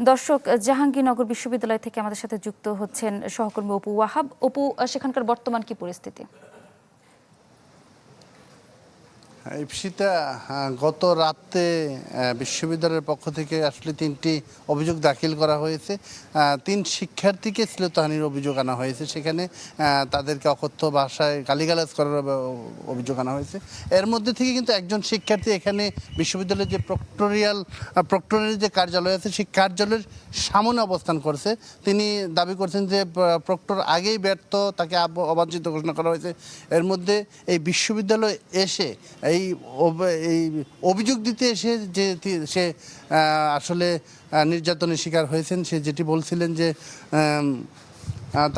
দর্শক, জাহাঙ্গীরনগর বিশ্ববিদ্যালয় থেকে আমাদের সাথে যুক্ত হচ্ছেন সহকর্মী অপু ওয়াহাব। অপু, সেখানকার বর্তমান কি পরিস্থিতি? ইপসিতা, গত রাতে বিশ্ববিদ্যালয়ের পক্ষ থেকে আসলে 3টি অভিযোগ দাখিল করা হয়েছে। 3 শিক্ষার্থীকে শ্লীলতাহানির অভিযোগ আনা হয়েছে। সেখানে তাদেরকে অকথ্য ভাষায় গালিগালাজ করার অভিযোগ আনা হয়েছে। এর মধ্যে থেকে কিন্তু একজন শিক্ষার্থী এখানে বিশ্ববিদ্যালয়ের যে প্রক্টরের যে কার্যালয় আছে সেই কার্যালয়ের সামনে অবস্থান করছে। তিনি দাবি করছেন যে প্রক্টর আগেই ব্যর্থ, তাকে অবাঞ্ছিত ঘোষণা করা হয়েছে। এর মধ্যে এই বিশ্ববিদ্যালয়ে এসে এই অভিযোগ দিতে এসে যে সে আসলে নির্যাতনের শিকার হয়েছেন, সে যেটি বলছিলেন যে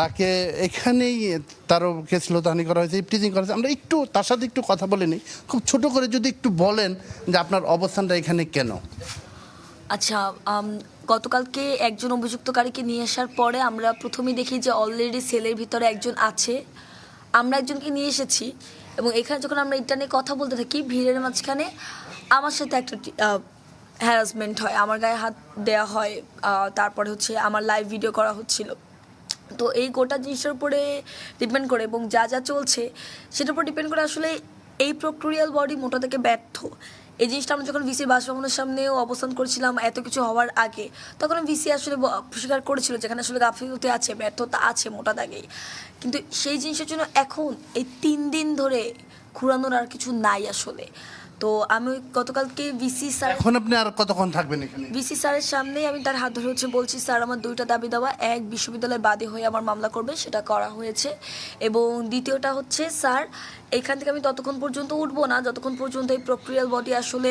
তাকে এখানেই তারও শ্লীলতাহানি করা হয়েছে, ইপটিজিং করা হয়েছে। আমরা একটু তার সাথে একটু কথা বলে নিই, খুব ছোট করে যদি একটু বলেন যে আপনার অবস্থানটা এখানে কেন। আচ্ছা, গতকালকে একজন অভিযুক্তকারীকে নিয়ে আসার পরে আমরা প্রথমেই দেখি যে অলরেডি সেলের ভিতরে একজন আছে। আমরা একজনকে নিয়ে এসেছি এবং এখানে যখন আমরা এটা নিয়ে কথা বলতে থাকি, ভিড়ের মাঝখানে আমার সাথে একটা হ্যারাসমেন্ট হয়, আমার গায়ে হাত দেওয়া হয়, তারপরে হচ্ছে আমার লাইভ ভিডিও করা হচ্ছিল। তো এই গোটা জিনিসটার উপরে ডিপেন্ড করে এবং যা যা চলছে সেটার উপর ডিপেন্ড করে আসলে এই প্রক্টোরিয়াল বডি মোটা থেকে ব্যর্থ। এই জিনিসটা আমরা যখন ভিসির বাসভবনের সামনেও অবস্থান করছিলাম এত কিছু হওয়ার আগে, তখন ভিসি আসলে স্বীকার করেছিল যেখানে আসলে গাফিলতি আছে, ব্যর্থতা আছে মোটা দাগেই। কিন্তু সেই জিনিসের জন্য এখন এই 3 দিন ধরে ঘুরানোর আর কিছু নাই আসলে। তো আমি গতকালকে ভিসি স্যার, এখন আপনি আর কতক্ষণ থাকবেন এখানে? ভিসি স্যারের সামনেই আমি তার হাত ধরে হচ্ছে বলছি, স্যার আমার 2টা দাবি দেওয়া, এক বিশ্ববিদ্যালয় বাদী হয়ে আমার মামলা করবে, সেটা করা হয়েছে, এবং দ্বিতীয়টা হচ্ছে স্যার এখান থেকে আমি ততক্ষণ পর্যন্ত উঠবো না যতক্ষণ পর্যন্ত এই প্রক্রিয়াল বডি আসলে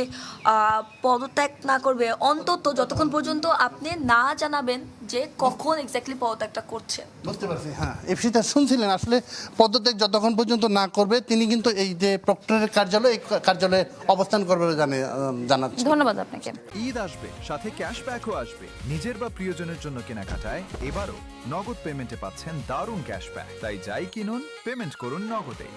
পদত্যাগ না করবে, অন্তত যতক্ষণ পর্যন্ত আপনি না জানাবেন যে কখন এক্স্যাক্টলি পদত্যাগটা করছেন। বুঝতে পারছি। হ্যাঁ, ইপসিতা শুনছিলেন, আসলে পদত্যাগ যতক্ষণ পর্যন্ত না করবে তিনি কিন্তু এই যে প্রক্টরের কার্যালয়, এই কার্যালয়ে অবস্থান করবে জানাচ্ছি। ধন্যবাদ আপনাকে। ঈদ আসবে, সাথে ক্যাশব্যাকও আসবে। নিজের বা প্রিয়জনের জন্য কেনাকাটায় এবারও নগদ পেমেন্টে পাচ্ছেন দারুণ ক্যাশব্যাক। তাই যাই কিনুন, পেমেন্ট করুন নগদে।